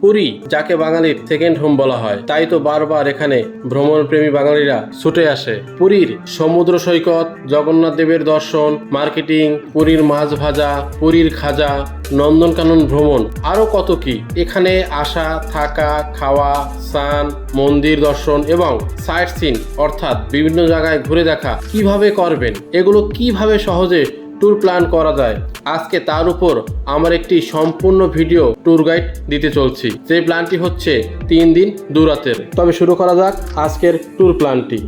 পুরী যাকে বাঙালির second home বলা হয়, তাই তো বারবার এখানে ভ্রমণ প্রেমী বাঙালিরা ছুটে আসে। পুরীর সমুদ্র সৈকত, জগন্নাথ দেবের দর্শন, মার্কেটিং, পুরীর মাছ ভাজা, পুরীর খাজা, নন্দনকানন ভ্রমণ, আরো কত কি। এখানে আসা, থাকা, খাওয়া, স্নান, মন্দির দর্শন এবং সাইট সিন অর্থাৎ বিভিন্ন জায়গায় ঘুরে দেখা কিভাবে করবেন, এগুলো কিভাবে সহজে ট্যুর প্ল্যান করা যায়, আজকে তার উপর আমার একটি সম্পূর্ণ ভিডিও ট্যুর গাইড দিতে চলছি। যে প্ল্যানটি হচ্ছে 3 দিন 2 রাতের। তবে শুরু করা যাক আজকের ট্যুর প্ল্যানটি।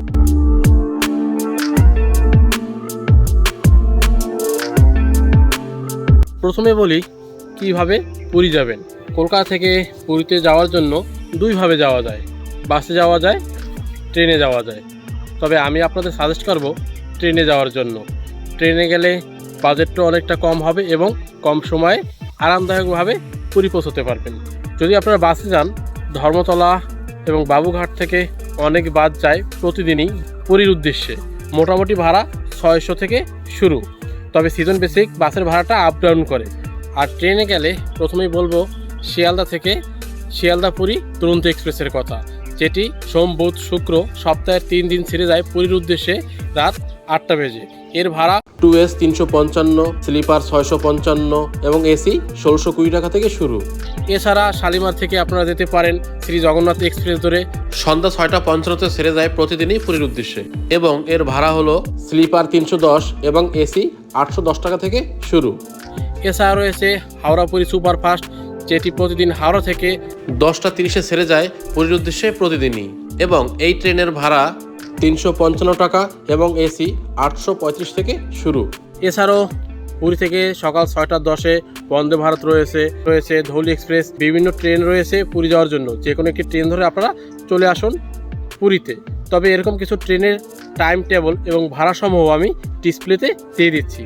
প্রথমে বলি কিভাবে পুরী যাবেন। কলকাতা থেকে পুরীতে যাওয়ার জন্য 2 ভাবে যাওয়া যায়, বাসে যাওয়া যায়, ট্রেনে যাওয়া যায়। তবে আমি আপনাদের সাজেস্ট করব ট্রেনে যাওয়ার জন্য। ট্রেনে গেলে বাজেটটা অনেকটা কম হবে এবং কম সময়ে আরামদায়কভাবে পুরী পৌঁছতে পারবেন। যদি আপনারা বাসে যান, ধর্মতলা এবং বাবুঘাট থেকে অনেক বাস যায় প্রতিদিনই পুরীর উদ্দেশ্যে। মোটামুটি ভাড়া 600 থেকে শুরু, তবে সিজন বেসিক বাসের ভাড়াটা আপ ডাউন করে। আর ট্রেনে গেলে প্রথমেই বলবো শিয়ালদা থেকে শিয়ালদা পুরী দুরন্ত এক্সপ্রেসের কথা, যেটি সোম, বুধ, শুক্র সপ্তাহের 3 দিন ছেড়ে যায় পুরীর উদ্দেশ্যে রাত 8টা বেজে। এর ভাড়া 2S 355, স্লিপার 655 এবং এসি 1620 টাকা থেকে শুরু। এছাড়া শালিমার থেকে আপনারা যেতে পারেন শ্রী জগন্নাথ এক্সপ্রেস ধরে, সন্ধ্যা 6:15 ছেড়ে যায় প্রতিদিনই পুরীর উদ্দেশ্যে এবং এর ভাড়া হলো স্লিপার 310 এবং এসি 810 টাকা থেকে শুরু। এছাড়া রয়েছে হাওড়া পুরী সুপারফাস্ট, যেটি প্রতিদিন হাওড়া থেকে 10:30 ছেড়ে যায় পুরীর উদ্দেশ্যে প্রতিদিনই এবং এই ট্রেনের ভাড়া 355 টাকা এবং এসি 835 থেকে শুরু। এছাড়াও পুরী থেকে সকাল 6:10 বন্দে ভারত রয়েছে ধৌলি এক্সপ্রেস, বিভিন্ন ট্রেন রয়েছে পুরী যাওয়ার জন্য। যে কোনো একটি ট্রেন ধরে আপনারা চলে আসুন পুরীতে। তবে এরকম কিছু ট্রেনের টাইম টেবল এবং ভাড়াসমূহ আমি ডিসপ্লেতে দিয়ে দিচ্ছি।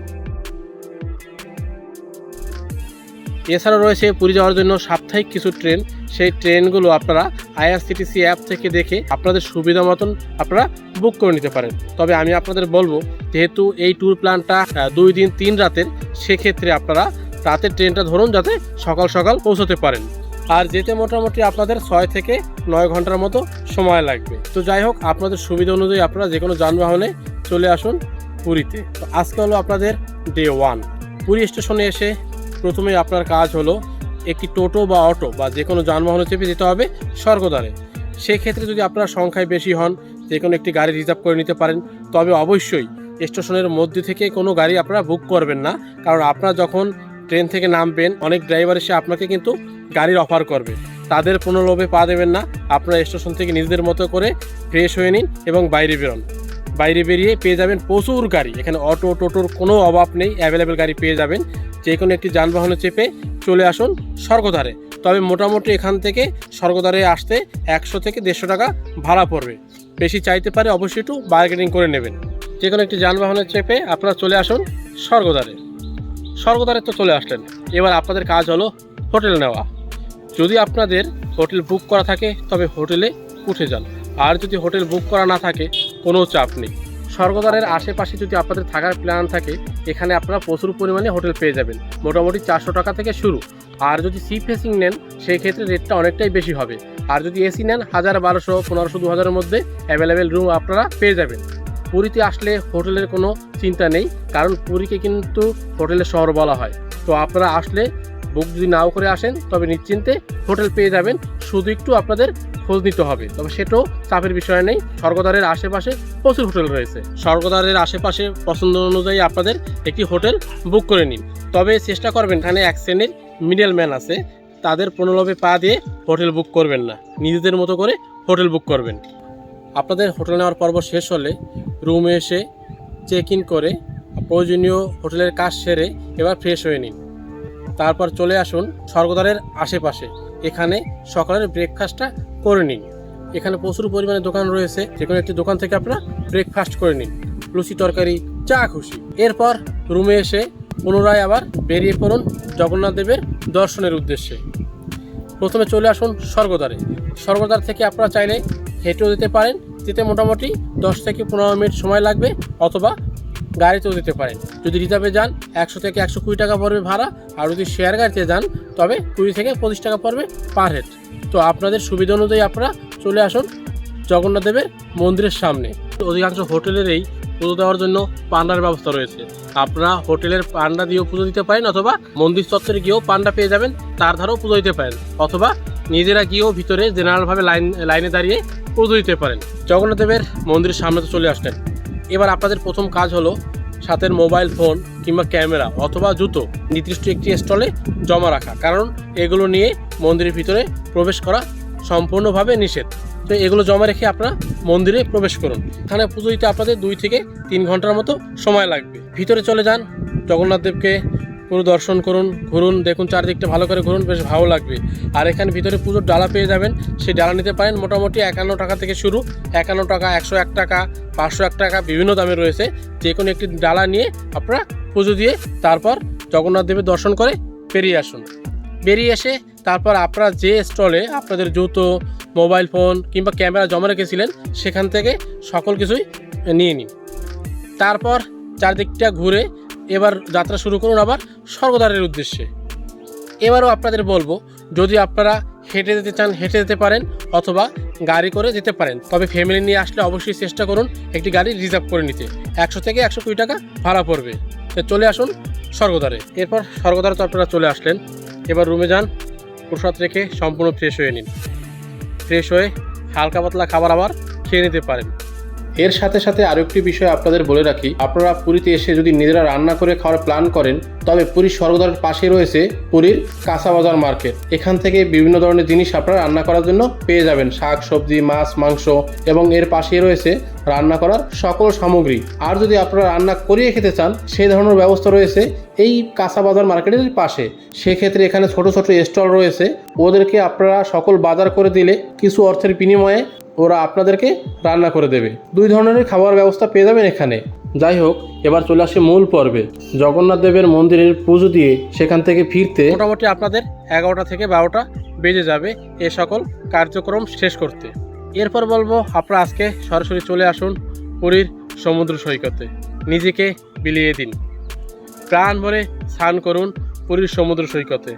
এছাড়া রয়েছে পুরী যাওয়ার জন্য সাপ্তাহিক কিছু ট্রেন। সেই ট্রেনগুলো আপনারা IRCTC অ্যাপ থেকে দেখে আপনাদের সুবিধা মতন আপনারা বুক করে নিতে পারেন। তবে আমি আপনাদের বলবো, যেহেতু এই ট্যুর প্ল্যানটা 2 দিন 3 রাতের, সেক্ষেত্রে আপনারা রাতের ট্রেনটা ধরুন যাতে সকাল সকাল পৌঁছতে পারেন। আর যেতে মোটামুটি আপনাদের 6 থেকে 9 ঘন্টার মতো সময় লাগবে। তো যাই হোক, আপনাদের সুবিধা অনুযায়ী আপনারা যে কোনো যানবাহনে চলে আসুন পুরীতে। তো আজকে হলো আপনাদের ডে 1। পুরী স্টেশনে এসে প্রথমে আপনার কাজ হলো একটি টোটো বা অটো বা যে কোনো যানবাহনে চেপে যেতে হবে স্বর্গদ্বারে। সেক্ষেত্রে যদি আপনার সংখ্যায় বেশি হন, যে কোনো একটি গাড়ি রিজার্ভ করে নিতে পারেন। তবে অবশ্যই স্টেশনের মধ্যে থেকে কোনো গাড়ি আপনারা বুক করবেন না, কারণ আপনারা যখন ট্রেন থেকে নামবেন অনেক ড্রাইভার এসে আপনাকে কিন্তু গাড়ির অফার করবে। তাদের প্রলোভে পা দেবেন না। আপনারা স্টেশন থেকে নিজেদের মতো করে ফ্রেশ হয়ে নিন এবং বাইরে বেরোন। বাইরে বেরিয়ে পেয়ে যাবেন প্রচুর গাড়ি। এখানে অটো টোটোর কোনো অভাব নেই, অ্যাভেলেবেল গাড়ি পেয়ে যাবেন। যে কোনো একটি যানবাহনে চেপে চলে আসুন স্বর্গদ্বারে। তবে মোটামুটি এখান থেকে স্বর্গদ্বারে আসতে 100 থেকে 150 টাকা ভাড়া পড়বে। বেশি চাইতে পারে, অবশ্যই একটু বার্গেনিং করে নেবেন। যে কোনো একটি যানবাহনে চেপে আপনারা চলে আসুন স্বর্গদ্বারে। স্বর্গদ্বারে তো চলে আসলেন, এবার আপনাদের কাজ হলো হোটেল নেওয়া। যদি আপনাদের হোটেল বুক করা থাকে তবে হোটেলে উঠে যান, আর যদি হোটেল বুক করা না থাকে কোনো চাপ নেই। স্বর্গদ্বারের আশেপাশে যদি আপনাদের থাকার প্ল্যান থাকে, এখানে আপনারা প্রচুর পরিমাণে হোটেল পেয়ে যাবেন। মোটামুটি 400 টাকা থেকে শুরু। আর যদি সি ফেসিং নেন সেই ক্ষেত্রে রেটটা অনেকটাই বেশি হবে। আর যদি এসি নেন 1000, 1200, 1500, 2000-এর মধ্যে অ্যাভেলেবেল রুম আপনারা পেয়ে যাবেন। পুরীতে আসলে হোটেলের কোনো চিন্তা নেই, কারণ পুরীকে কিন্তু হোটেলের শহর বলা হয়। তো আপনারা আসলে বুক যদি নাও করে আসেন তবে নিশ্চিন্তে হোটেল পেয়ে যাবেন। শুধু একটু আপনাদের খোঁজ নিতে হবে, তবে সেটাও চাপের বিষয় নেই। স্বর্গদ্বারের আশেপাশে প্রচুর হোটেল রয়েছে। স্বর্গদ্বারের আশেপাশে পছন্দ অনুযায়ী আপনাদের একটি হোটেল বুক করে নিন। তবে চেষ্টা করবেন এখানে এক শ্রেণীর মিডল ম্যান আছে, তাদের প্রলোভে পা দিয়ে হোটেল বুক করবেন না, নিজেদের মতো করে হোটেল বুক করবেন। আপনাদের হোটেল নেওয়ার পর্ব শেষ হলে রুমে এসে চেক ইন করে প্রয়োজনীয় হোটেলের কাজ সেরে এবার ফ্রেশ হয়ে নিন। তারপর চলে আসুন স্বর্গদ্বারের আশেপাশে, এখানে সকালের ব্রেকফাস্টটা করে নিন। এখানে প্রচুর পরিমাণে দোকান রয়েছে, যে কোনো একটি দোকান থেকে আপনারা ব্রেকফাস্ট করে নিন, লুচি তরকারি যা খুশি। এরপর রুমে এসে পুনরায় আবার বেরিয়ে পড়ুন জগন্নাথ দেবের দর্শনের উদ্দেশ্যে। প্রথমে চলে আসুন স্বর্গদ্বারে। স্বর্গদ্বার থেকে আপনারা চাইলে হেঁটেও যেতে পারেন, যেতে মোটামুটি 10 থেকে 15 মিনিট সময় লাগবে, অথবা গাড়িতেও যেতে পারেন। যদি রিজার্ভে যান 100 থেকে 120 টাকা পড়বে ভাড়া, আর যদি শেয়ার গাড়িতে যান তবে 20 থেকে 25 টাকা পড়বে পার হেড। তো আপনাদের সুবিধা অনুযায়ী আপনারা চলে আসুন জগন্নাথ দেবের মন্দিরের সামনে। অধিকাংশ হোটেলেরই পুজো দেওয়ার জন্য পান্ডার ব্যবস্থা রয়েছে। আপনারা হোটেলের পান্ডা দিয়েও পুজো দিতে পারেন, অথবা মন্দির চত্বরে গিয়েও পান্ডা পেয়ে যাবেন, তার ধারেও পুজো দিতে পারেন, অথবা নিজেরা গিয়েও ভিতরে জেনারেলভাবে লাইনে দাঁড়িয়ে পুজো দিতে পারেন। জগন্নাথ দেবের মন্দিরের সামনে তো চলে আসলেন। এবার আপনাদের প্রথম কাজ হলো সাথে মোবাইল ফোন কিংবা ক্যামেরা অথবা জুতো নির্দিষ্ট একটি স্টলে জমা রাখা, কারণ এগুলো নিয়ে মন্দিরের ভিতরে প্রবেশ করা সম্পূর্ণভাবে নিষেধ। তো এগুলো জমা রেখে আপনারা মন্দিরে প্রবেশ করুন। এখানে পুজো দিতে আপনাদের 2 থেকে 3 ঘন্টার মতো সময় লাগবে। ভিতরে চলে যান, জগন্নাথ দেবকে পুরো দর্শন করুন, ঘুরুন, দেখুন চারদিকটা ভালো করে ঘুরুন, বেশ ভালো লাগবে। আর এখানে ভিতরে পুজোর ডালা পেয়ে যাবেন, সেই ডালা নিতে পারেন। মোটামুটি 51 টাকা থেকে শুরু, 51 টাকা, 101 টাকা, 501 টাকা, বিভিন্ন দামে রয়েছে। যে কোনো একটি ডালা নিয়ে আপনারা পুজো দিয়ে তারপর জগন্নাথ দেবের দর্শন করে বেরিয়ে আসুন। বেরিয়ে এসে তারপর আপনারা যে স্টলে আপনাদের জুতো, মোবাইল ফোন কিংবা ক্যামেরা জমা রেখেছিলেন সেখান থেকে সকল কিছুই নিয়ে নিন। তারপর চারদিকটা ঘুরে এবার যাত্রা শুরু করুন আবার স্বর্গদ্বারের উদ্দেশ্যে। এবারও আপনাদের বলবো, যদি আপনারা হেঁটে যেতে চান হেঁটে যেতে পারেন, অথবা গাড়ি করে যেতে পারেন। তবে ফ্যামিলি নিয়ে আসলে অবশ্যই চেষ্টা করুন একটি গাড়ি রিজার্ভ করে নিতে। 100 থেকে 120 টাকা ভাড়া পড়বে। তো চলে আসুন স্বর্গদ্বারে। এরপর স্বর্গদ্বারে তো আপনারা চলে আসলেন, এবার রুমে যান, প্রসাদ রেখে সম্পূর্ণ ফ্রেশ হয়ে নিন। ফ্রেশ হয়ে হালকা পাতলা খাবার আবার খেয়ে নিতে পারেন। এর সাথে সাথে আরও একটি বিষয় আপনাদের বলে রাখি, আপনারা পুরীতে এসে যদি নিজেরা রান্না করে খাওয়ার প্ল্যান করেন, তবে পুরীর স্বর্গদ্বারের পাশে রয়েছে পুরীর কাঁচা বাজার মার্কেট। এখান থেকে বিভিন্ন ধরনের জিনিস আপনারা রান্না করার জন্য পেয়ে যাবেন, শাক সবজি, মাছ, মাংস, এবং এর পাশেই রয়েছে রান্না করার সকল সামগ্রী। আর যদি আপনারা রান্না করিয়ে খেতে চান, সেই ধরনের ব্যবস্থা রয়েছে এই কাঁচা বাজার মার্কেটের পাশে। সেক্ষেত্রে এখানে ছোট ছোট স্টল রয়েছে, ওদেরকে আপনারা সকল বাজার করে দিলে কিছু অর্থের বিনিময়ে ওরা আপনাদেরকে রান্না করে দেবে। 2 ধরনের খাবার ব্যবস্থা পেয়ে যাবেন এখানে। যাই হোক, এবার চলে আসে মূল পর্বে। জগন্নাথ দেবের মন্দিরের পুজো দিয়ে সেখান থেকে ফিরতে মোটামুটি আপনাদের 11টা থেকে 12টা বেজে যাবে এ সকল কার্যক্রম শেষ করতে। এরপর বলবো, আপনারা আজকে সরাসরি চলে আসুন পুরীর সমুদ্র সৈকতে, নিজেকে বিলিয়ে দিন, প্রাণ ভরে স্নান করুন পুরীর সমুদ্র সৈকতে।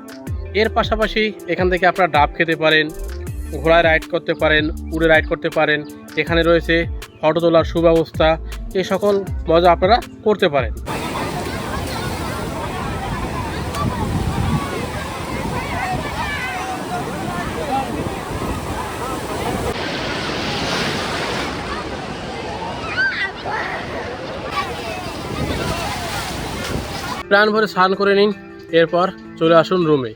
এর পাশাপাশি এখান থেকে আপনারা ডাব খেতে পারেন, ঘোড়ায় রাইড করতে পারেন, উড়ে রাইড করতে পারেন। এখানে রয়েছে ফটো তোলার সুব্যবস্থা, এই সকল মজা আপনারা করতে পারেন। প্রাণ ভরে স্নান করে নিন, এরপর চলে আসুন রুমে,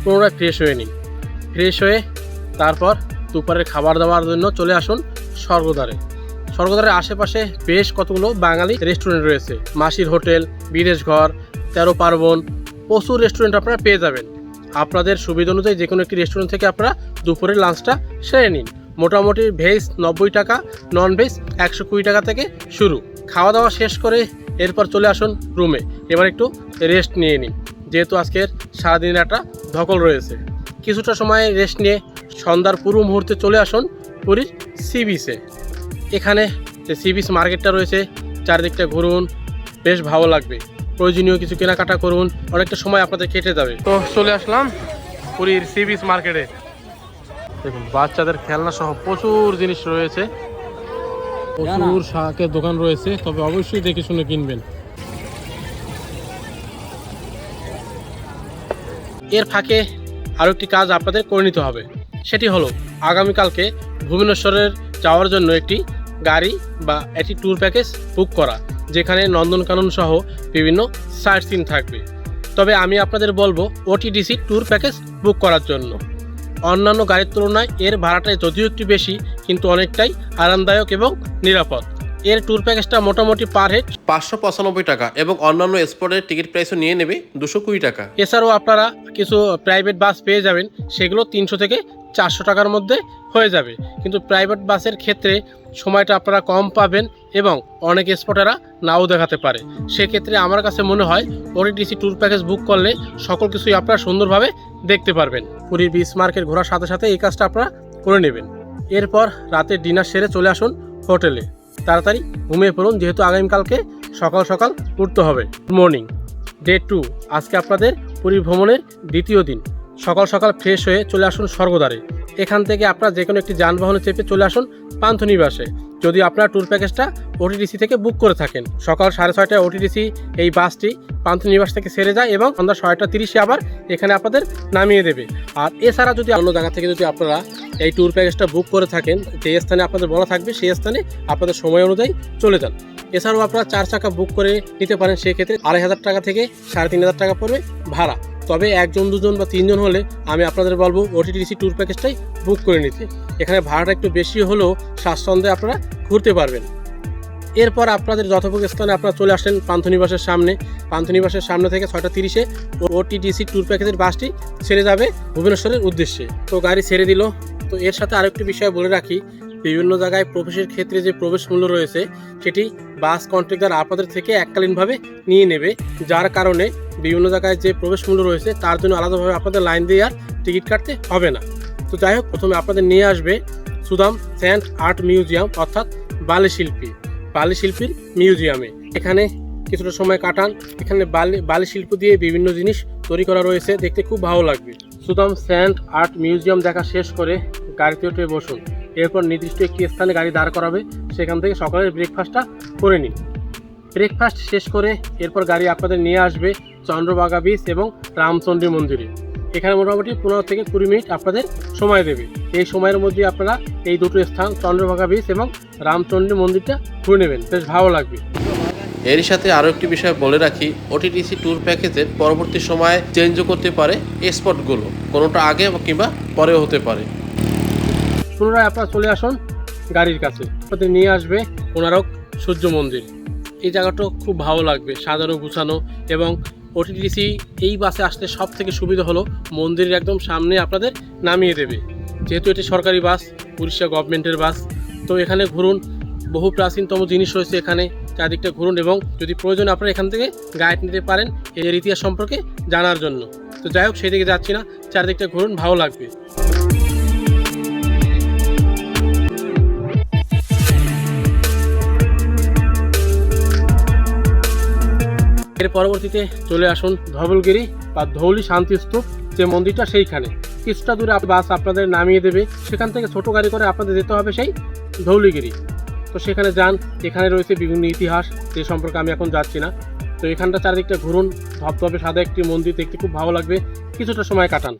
পুনরায় ফ্রেশ হয়ে নিন। ফ্রেশ হয়ে তারপর দুপুরের খাবার দাবার জন্য চলে আসুন স্বর্গদ্বারে। স্বর্গদ্বারের আশেপাশে বেশ কতগুলো বাঙালি রেস্টুরেন্ট রয়েছে, মাসির হোটেল, বিদেশ ঘর, 13 পার্বণ, প্রচুর রেস্টুরেন্ট আপনারা পেয়ে যাবেন। আপনাদের সুবিধা অনুযায়ী যে কোনো একটি রেস্টুরেন্ট থেকে আপনারা দুপুরের লাঞ্চটা সেরে নিন। মোটামুটি ভেজ 90 টাকা, নন ভেজ 120 টাকা থেকে শুরু। খাওয়া দাওয়া শেষ করে এরপর চলে আসুন রুমে, এবার একটু রেস্ট নিয়ে নিন, যেহেতু আজকের সারাদিনের একটা ধকল রয়েছে। কিছুটা সময় রেস্ট নিয়ে সন্ধ্যার পূর্ব মুহূর্তে চলে আসুন পুরীর সি বিচে। এখানে যে সি বিচ মার্কেটটা রয়েছে, চারিদিকটা ঘুরুন, বেশ ভালো লাগবে। প্রয়োজনীয় কিছু কেনাকাটা করুন, অনেকটা সময় আপনাদের কেটে যাবে। তো চলে আসলাম পুরীর সি বিচ মার্কেটে। দেখুন বাচ্চাদের খেলনা সহ প্রচুর জিনিস রয়েছে, প্রচুর শাকের দোকান রয়েছে, তবে অবশ্যই দেখে শুনে কিনবেন। এর ফাঁকে আরও একটি কাজ আপনাদের করে নিতে হবে, সেটি হলো আগামীকালকে ভুবনেশ্বরের যাওয়ার জন্য একটি গাড়ি বা একটি ট্যুর প্যাকেজ বুক করা, যেখানে নন্দনকানন সহ বিভিন্ন সাইট সিন থাকবে। তবে আমি আপনাদের বলবো ওটিডিসি ট্যুর প্যাকেজ বুক করার জন্য। অন্যান্য গাড়ির তুলনায় এর ভাড়াটা যদিও একটু বেশি, কিন্তু অনেকটাই আরামদায়ক এবং নিরাপদ। এর ট্যুর প্যাকেজটা মোটামুটি পার হেড 595 টাকা এবং অন্যান্য স্পটের টিকিট প্রাইসও নিয়ে নেবে 220 টাকা। এছাড়াও আপনারা কিছু প্রাইভেট বাস পেয়ে যাবেন, সেগুলো 300 থেকে 400 টাকার মধ্যে হয়ে যাবে। কিন্তু প্রাইভেট বাসের ক্ষেত্রে সময়টা আপনারা কম পাবেন এবং অনেক স্পটেরা নাও দেখাতে পারে। সেক্ষেত্রে আমার কাছে মনে হয় ওটিডিসি ট্যুর প্যাকেজ বুক করলে সকল কিছুই আপনারা সুন্দরভাবে দেখতে পারবেন। পুরীর বিচ মার্কেট ঘোরার সাথে সাথে এই কাজটা আপনারা করে নেবেন। এরপর রাতে ডিনার সেরে চলে আসুন হোটেলে, তাড়াতাড়ি ঘুমিয়ে পড়ুন, যেহেতু আগামীকালকে সকাল সকাল উঠতে হবে। Good morning, day 2। আজকে আপনাদের পুরী ভ্রমণের দ্বিতীয় দিন। সকাল সকাল ফ্রেশ হয়ে চলে আসুন স্বর্গদ্বারে। এখান থেকে আপনারা যে কোনো একটি যানবাহনে চেপে চলে আসুন পান্থনিবাসে, যদি আপনারা ট্যুর প্যাকেজটা ওটিডিসি থেকে বুক করে থাকেন। সকাল 6:30টায় ওটিডিসি এই বাসটি পান্থনিবাস থেকে ছেড়ে যায় এবং সন্ধ্যা 6:30 আবার এখানে আপনাদের নামিয়ে দেবে। আর এছাড়া যদি অন্য জায়গা থেকে যদি আপনারা এই ট্যুর প্যাকেজটা বুক করে থাকেন, যে স্থানে আপনাদের বলা থাকবে সেই স্থানে আপনাদের সময় অনুযায়ী চলে যান। এছাড়াও আপনারা 4 চাকা বুক করে নিতে পারেন, সেক্ষেত্রে 2,500 টাকা থেকে 3,500 টাকা পড়বে ভাড়া। তবে 1 জন 2 জন বা 3 জন হলে আমি আপনাদের বলবো ওটিডিসি ট্যুর প্যাকেজটাই বুক করে নিতে। এখানে ভাড়াটা একটু বেশি হলেও স্বাচ্ছন্দ্যে আপনারা ঘুরতে পারবেন। এরপর আপনাদের যথাযোগ্য স্থানে আপনারা চলে আসেন পান্থনিবাসের সামনে। পান্থনিবাসের সামনে থেকে 6:30-এ ওটিডিসি ট্যুর প্যাকেজের বাসটি ছেড়ে যাবে ভুবনেশ্বরের উদ্দেশ্যে। তো গাড়ি ছেড়ে দিল। তো এর সাথে আরেকটি বিষয় বলে রাখি, বিভিন্ন জায়গায় প্রবেশের ক্ষেত্রে যে প্রবেশ মূল্য রয়েছে সেটি বাস কন্ট্রাক্টর আপনাদের থেকে এককালীনভাবে নিয়ে নেবে, যার কারণে বিভিন্ন জায়গায় যে প্রবেশ মূল্য রয়েছে তার জন্য আলাদাভাবে আপনাদের লাইন দিয়ে আর টিকিট কাটতে হবে না। তো যাই হোক, প্রথমে আপনাদের নিয়ে আসবে সুদাম স্যান্ড আর্ট মিউজিয়াম, অর্থাৎ বালি শিল্পীর মিউজিয়ামে। এখানে কিছুটা সময় কাটান। এখানে বালি শিল্প দিয়ে বিভিন্ন জিনিস তৈরি করা রয়েছে, দেখতে খুব ভালো লাগবে। সুদাম স্যান্ড আর্ট মিউজিয়াম দেখা শেষ করে গাড়িতে উঠে বসুন। এরপর নির্দিষ্ট একটি স্থানে গাড়ি দাঁড় করাবে, সেখান থেকে সকালের ব্রেকফাস্টটা করে নিন। ব্রেকফাস্ট শেষ করে এরপর গাড়ি আপনাদের নিয়ে আসবে চন্দ্রভাগা বিচ এবং রামচন্ডী মন্দিরে। এখানে মোটামুটি 15 থেকে 20 মিনিট আপনাদের সময় দেবে। এই সময়ের মধ্যে আপনারা এই দুটো স্থান চন্দ্রভাগা বিচ এবং রামচন্ডী মন্দিরটা ঘুরে নেবেন, বেশ ভালো লাগবে। এরই সাথে আরও একটি বিষয় বলে রাখি, ওটিডিসি ট্যুর প্যাকেজের পরবর্তী সময়ে চেঞ্জও করতে পারে এই স্পটগুলো, কোনোটা আগে কিংবা পরেও হতে পারে। পুনরায় আপনারা চলে আসুন গাড়ির কাছে। আপনাদের নিয়ে আসবে কোণারক সূর্য মন্দির। এই জায়গাটা খুব ভালো লাগবে, সাজানো গুছানো। এবং ওটিডিসি এই বাসে আসতে সব থেকে সুবিধা হলো মন্দিরের একদম সামনে আপনাদের নামিয়ে দেবে। যেহেতু এটি সরকারি বাস, উড়িষ্যা গভর্নমেন্টের বাস, তো এখানে ঘুরুন। বহু প্রাচীনতম জিনিস রয়েছে এখানে, চারদিকটা ঘুরুন এবং যদি প্রয়োজন আপনারা এখান থেকে গাইড নিতে পারেন এর ইতিহাস সম্পর্কে জানার জন্য। তো যাই হোক, সেই দিকে যাচ্ছি না, চারদিকটা ঘুরুন, ভালো লাগবে। এর পরবর্তীতে চলে আসুন ধবলগিরি বা ধৌলি শান্তিস্তূপ যে মন্দিরটা, সেইখানে কিছুটা দূরে বাস আপনাদের নামিয়ে দেবে। সেখান থেকে ছোট গাড়ি করে আপনাদের যেতে হবে সেই ধৌলিগিরি। তো সেখানে যান, এখানে রয়েছে বিভিন্ন ইতিহাস, যে সম্পর্কে আমি এখন যাচ্ছি না। তো এখানটা চারিদিকটা ঘুরুন, ধবধবে সাদা একটি মন্দির, দেখতে খুব ভালো লাগবে, কিছুটা সময় কাটান।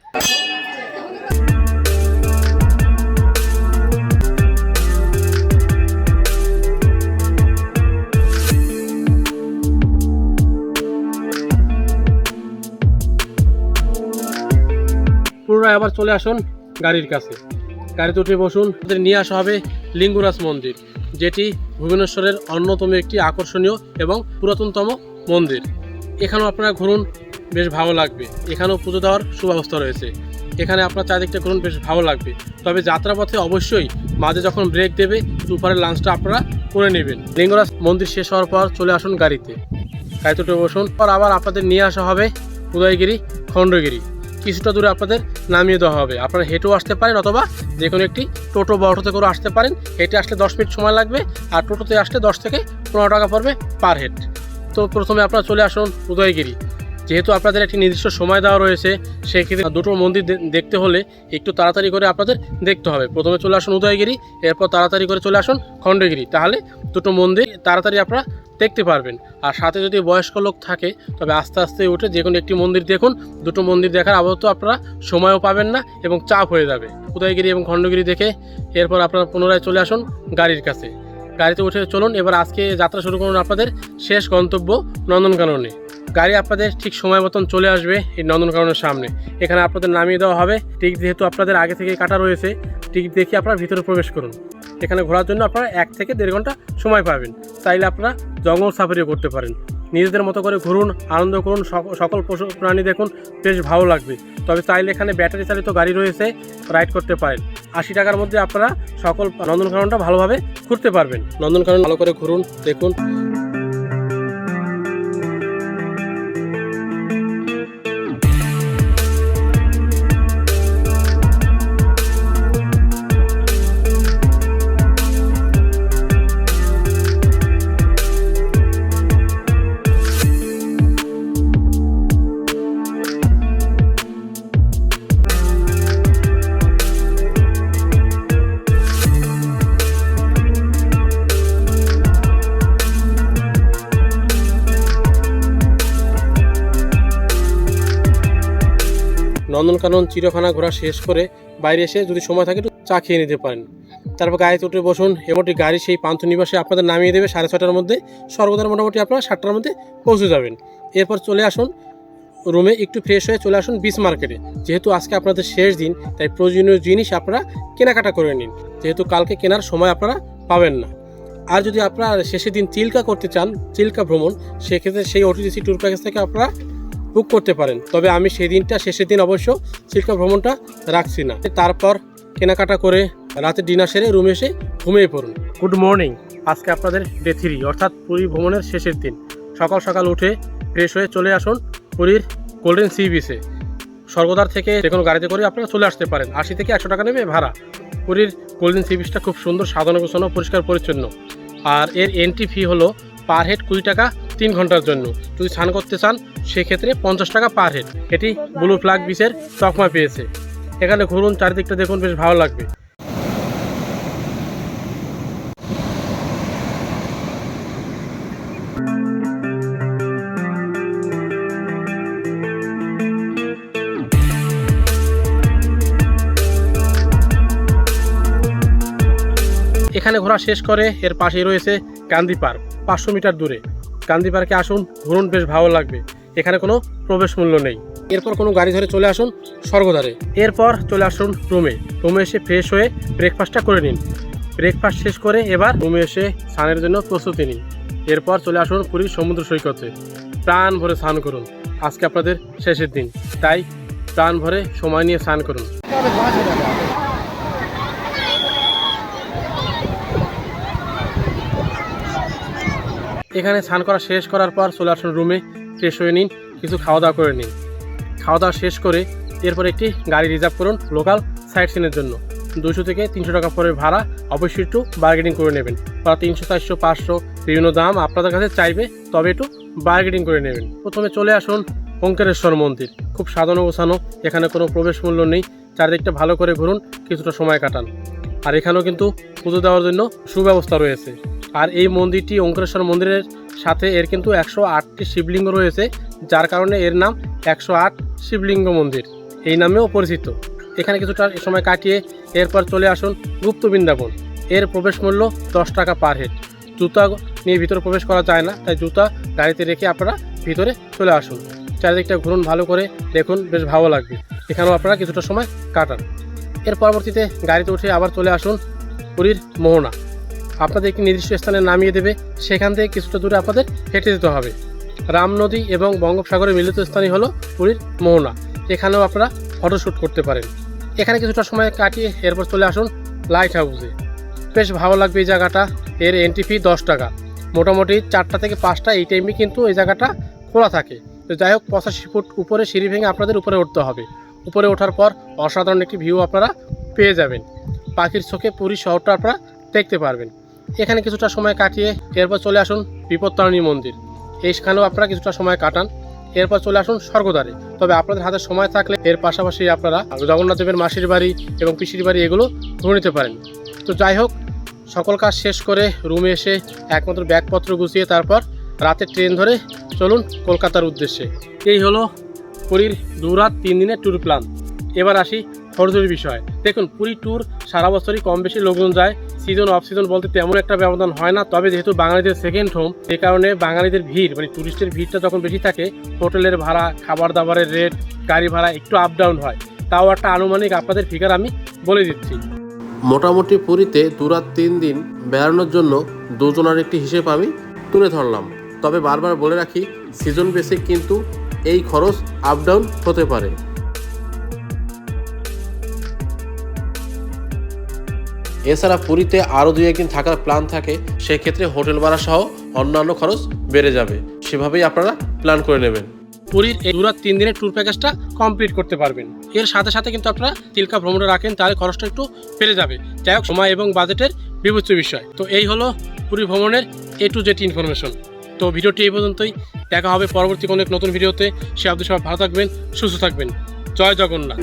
পুনরায় আবার চলে আসুন গাড়ির কাছে। গাড়িতে উঠে বসুন। আমাদের নিয়ে আসা হবে লিঙ্গরাজ মন্দির, যেটি ভুবনেশ্বরের অন্যতম একটি আকর্ষণীয় এবং পুরাতনতম মন্দির। এখানেও আপনারা ঘুরুন, বেশ ভালো লাগবে। এখানেও পুজো দেওয়ার সুব্যবস্থা রয়েছে। এখানে আপনার চারদিকটা ঘুরুন, বেশ ভালো লাগবে। তবে যাত্রাপথে অবশ্যই মাঝে যখন ব্রেক দেবে দুপুরের লাঞ্চটা আপনারা করে নেবেন। লিঙ্গরাজ মন্দির শেষ হওয়ার পর চলে আসুন গাড়িতে উঠে বসুন। পর আবার আপনাদের নিয়ে আসা হবে উদয়গিরি খণ্ডগিরি। কিছুটা দূরে আপনাদের নামিয়ে দেওয়া হবে। আপনারা হেঁটেও আসতে পারেন অথবা যে কোনো একটি টোটো বা অটোতে করে আসতে পারেন। হেঁটে আসলে 10 মিনিট সময় লাগবে, আর টোটোতে আসলে 10 থেকে 15 টাকা পড়বে পার হেড। তো প্রথমে আপনারা চলে আসুন উদয়গিরি। যেহেতু আপনাদের একটি নির্দিষ্ট সময় দেওয়া রয়েছে, সেক্ষেত্রে দুটো মন্দির দেখতে হলে একটু তাড়াতাড়ি করে আপনাদের দেখতে হবে। প্রথমে চলে আসুন উদয়গিরি, এরপর তাড়াতাড়ি করে চলে আসুন খণ্ডগিরি, তাহলে দুটো মন্দির তাড়াতাড়ি আপনারা দেখতে পারবেন। আর সাথে যদি বয়স্ক লোক থাকে তবে আস্তে আস্তে উঠে যে কোনো একটি মন্দির দেখুন। দুটো মন্দির দেখার আপাতত আপনারা সময়ও পাবেন না এবং চাপ হয়ে যাবে। উদয়গিরি এবং খণ্ডগিরি দেখে এরপর আপনারা পুনরায় চলে আসুন গাড়ির কাছে। গাড়িতে উঠে চলুন। এবার আজকে যাত্রা শুরু করুন আপনাদের শেষ গন্তব্য নন্দনকাননে। গাড়ি আপনাদের ঠিক সময় মতন চলে আসবে এই নন্দনকাননের সামনে। এখানে আপনাদের নামিয়ে দেওয়া হবে। টিকিট যেহেতু আপনাদের আগে থেকে কাটা রয়েছে, টিকিট দেখে আপনারা ভিতরে প্রবেশ করুন। এখানে ঘোরার জন্য আপনারা 1 থেকে 1.5 ঘন্টা সময় পাবেন। চাইলে আপনারা জঙ্গল সাফারিও করতে পারেন। নিজেদের মতো করে ঘুরুন, আনন্দ করুন, সকল পশু প্রাণী দেখুন, বেশ ভালো লাগবে। তবে চাইলে এখানে ব্যাটারি চালিত গাড়ি রয়েছে, রাইড করতে পারেন। 80 টাকার মধ্যে আপনারা সকল নন্দনকাননটা ভালোভাবে ঘুরতে পারবেন। নন্দনকানন ভালো করে ঘুরুন, দেখুন। নন্দনকানন চিড়িয়াখানা ঘোরা শেষ করে বাইরে এসে যদি সময় থাকে একটু চা খেয়ে নিতে পারেন। তারপর গাড়িতে উঠে বসুন। মোটামুটি গাড়ি সেই পান্থনিবাসে আপনাদের নামিয়ে দেবে 6:30টার মধ্যে। সর্বদার মোটামুটি আপনারা 7টার মধ্যে পৌঁছে যাবেন। এরপর চলে আসুন রুমে, একটু ফ্রেশ হয়ে চলে আসুন বিচ মার্কেটে। যেহেতু আজকে আপনাদের শেষ দিন, তাই প্রয়োজনীয় জিনিস আপনারা কেনাকাটা করে নিন, যেহেতু কালকে কেনার সময় আপনারা পাবেন না। আর যদি আপনারা শেষের দিন চিল্কা করতে চান, চিল্কা ভ্রমণ, সেক্ষেত্রে সেই ওটিটিসি ট্যুর প্যাকেজ থেকে আপনারা বুক করতে পারেন। তবে আমি সেই দিনটা, শেষের দিন অবশ্য চিল্কা ভ্রমণটা রাখছি না। তারপর কেনাকাটা করে রাতে ডিনার সেরে রুমে এসে ঘুমিয়ে পড়ুন। Good morning. আজকে আপনাদের ডে 3, অর্থাৎ পুরী ভ্রমণের শেষের দিন। সকাল সকাল উঠে ফ্রেশ হয়ে চলে আসুন পুরীর গোল্ডেন সি বিচে। স্বর্গদ্বার থেকে যে কোনো গাড়িতে করে আপনারা চলে আসতে পারেন। 80 থেকে 100 টাকা নেবে ভাড়া। পুরীর গোল্ডেন সি বিচটা খুব সুন্দর, সাজানো গোছানো, পরিষ্কার পরিচ্ছন্ন। আর এর এন্ট্রি ফি হলো পার হেড 20 টাকা 3 ঘন্টার জন্য। যদি স্নান করতে চান সেক্ষেত্রে 50 টাকা পার হেড। এটি ব্লু ফ্ল্যাগ বিচের তকমা পেয়েছে। এখানে ঘুরুন, চারিদিকটা দেখুন, বেশ ভালো লাগবে। এখানে ঘোরা শেষ করে এর পাশেই রয়েছে গান্ধী পার্ক, 500 মিটার দূরে। গান্ধী পার্কে আসুন, ঘুরুন, বেশ ভালো লাগবে। এখানে কোনো প্রবেশ মূল্য নেই। এরপর কোনো গাড়ি ধরে চলে আসুন স্বর্গদ্বারে। এরপর চলে আসুন রুমে এসে ফ্রেশ হয়ে ব্রেকফাস্টটা করে নিন। ব্রেকফাস্ট শেষ করে এবার রুমে এসে স্নানের জন্য প্রস্তুতি নিন। এরপর চলে আসুন পুরীর সমুদ্র সৈকতে। প্রাণ ভরে স্নান করুন। আজকে আপনাদের শেষের দিন, তাই প্রাণ ভরে সময় নিয়ে স্নান করুন। এখানে স্নান করা শেষ করার পর চলে আসুন রুমে, ফ্রেশ হয়ে নিন, কিছু খাওয়া দাওয়া করে নিন। খাওয়া দাওয়া শেষ করে এরপর একটি গাড়ি রিজার্ভ করুন লোকাল সাইট সিনের জন্য। 200 থেকে 300 টাকা পরে ভাড়া। অবশ্যই একটু বার্গেনিং করে নেবেন। বা 300, 400, 500 বিভিন্ন দাম আপনাদের কাছে চাইবে, তবে একটু বার্গেনিং করে নেবেন। প্রথমে চলে আসুন ওঙ্কারেশ্বর মন্দির। খুব সাজানো গোছানো, এখানে কোনো প্রবেশ মূল্য নেই। চারিদিকটা ভালো করে ঘুরুন, কিছুটা সময় কাটান। আর এখানেও কিন্তু পুজো দেওয়ার জন্য সুব্যবস্থা রয়েছে। আর এই মন্দিরটি, ওঙ্কারেশ্বর মন্দিরের সাথে এর কিন্তু 108টি শিবলিঙ্গ রয়েছে, যার কারণে এর নাম 108 শিবলিঙ্গ মন্দির এই নামেও পরিচিত। এখানে কিছুটা সময় কাটিয়ে এরপর চলে আসুন গুপ্ত বৃন্দাবন। এর প্রবেশ মূল্য 10 টাকা পার হেড। জুতা নিয়ে ভিতরে প্রবেশ করা যায় না, তাই জুতা গাড়িতে রেখে আপনারা ভিতরে চলে আসুন। চারিদিকটা ঘুরুন, ভালো করে দেখুন, বেশ ভালো লাগবে। এখানেও আপনারা কিছুটা সময় কাটান। এর পরবর্তীতে গাড়িতে উঠে আবার চলে আসুন পুরীর মোহনা। আপনাদের একটি নির্দিষ্ট স্থানে নামিয়ে দেবে, সেখান থেকে কিছুটা দূরে আপনাদের হেঁটে যেতে হবে। রাম নদী এবং বঙ্গোপসাগরের মিলিত স্থানই হলো পুরীর মোহনা। এখানেও আপনারা ফটোশ্যুট করতে পারেন। এখানে কিছুটা সময় কাটিয়ে এরপর চলে আসুন লাইট হাউসে। বেশ ভালো লাগবে এই জায়গাটা। এর এন্ট্রি ফি 10 টাকা। মোটামুটি 4টা থেকে 5টা এই টাইমে কিন্তু এই জায়গাটা খোলা থাকে। তো যাই হোক, 85 ফুট উপরে সিঁড়ি ভেঙে আপনাদের উপরে উঠতে হবে। উপরে ওঠার পর অসাধারণ একটি ভিউ আপনারা পেয়ে যাবেন। পাখির চোখে পুরী শহরটা আপনারা দেখতে পারবেন। এখানে কিছুটা সময় কাটিয়ে এরপর চলে আসুন বিপত্তারিণী মন্দির। এইখানেও আপনারা কিছুটা সময় কাটান। এরপর চলে আসুন স্বর্গদ্বারে। তবে আপনাদের হাতে সময় থাকলে এর পাশাপাশি আপনারা জগন্নাথ দেবের মাসির বাড়ি এবং পিসির বাড়ি এগুলো ঘুরে নিতে পারেন। তো যাই হোক, সকল কাজ শেষ করে রুমে এসে একমাত্র ব্যাগপত্র গুছিয়ে তারপর রাতে ট্রেন ধরে চলুন কলকাতার উদ্দেশ্যে। এই হলো পুরীর 2 রাত 3 দিনের ট্যুর প্ল্যান। এবার আসি খরচের বিষয়। দেখুন, পুরী ট্যুর সারা বছরই কম বেশি লোকজন যায়। সিজন অফ সিজন বলতে তেমন একটা ব্যবধান হয় না। তবে যেহেতু বাঙালিদের সেকেন্ড হোম, এই কারণে বাঙালিদের ভিড়, মানে ট্যুরিস্টের ভিড়টা যখন বেশি থাকে, হোটেলের ভাড়া, খাবার দাবারের রেট, গাড়ি ভাড়া একটু আপ ডাউন হয়। তাও একটা আনুমানিক আপনাদের ফিগার আমি বলে দিচ্ছি। মোটামুটি পুরীতে 2 রাত 3 দিন বেড়ানোর জন্য দুজনের একটি হিসেব আমি তুলে ধরলাম। তবে বারবার বলে রাখি, সিজন বেসিক কিন্তু এই খরচ আপ ডাউন হতে পারে। এছাড়া পুরীতে আরও 2-1 দিন থাকার প্ল্যান থাকে, সেক্ষেত্রে হোটেল ভাড়া সহ অন্যান্য খরচ বেড়ে যাবে। সেভাবেই আপনারা প্ল্যান করে নেবেন। পুরীর এই 2 রাত 3 দিনের ট্যুর প্যাকেজটা কমপ্লিট করতে পারবেন। এর সাথে সাথে কিন্তু আপনারা চিল্কা ভ্রমণে রাখেন, তাহলে খরচটা একটু বেড়ে যাবে। যাই হোক, সময় এবং বাজেটের বিবেচ্য বিষয়। তো এই হলো পুরী ভ্রমণের A to Z ইনফরমেশন। তো ভিডিওটি এই পর্যন্তই। দেখা হবে পরবর্তী কোনো এক নতুন ভিডিওতে। সে আপনাদের সবাই ভালো থাকবেন, সুস্থ থাকবেন। জয় জগন্নাথ।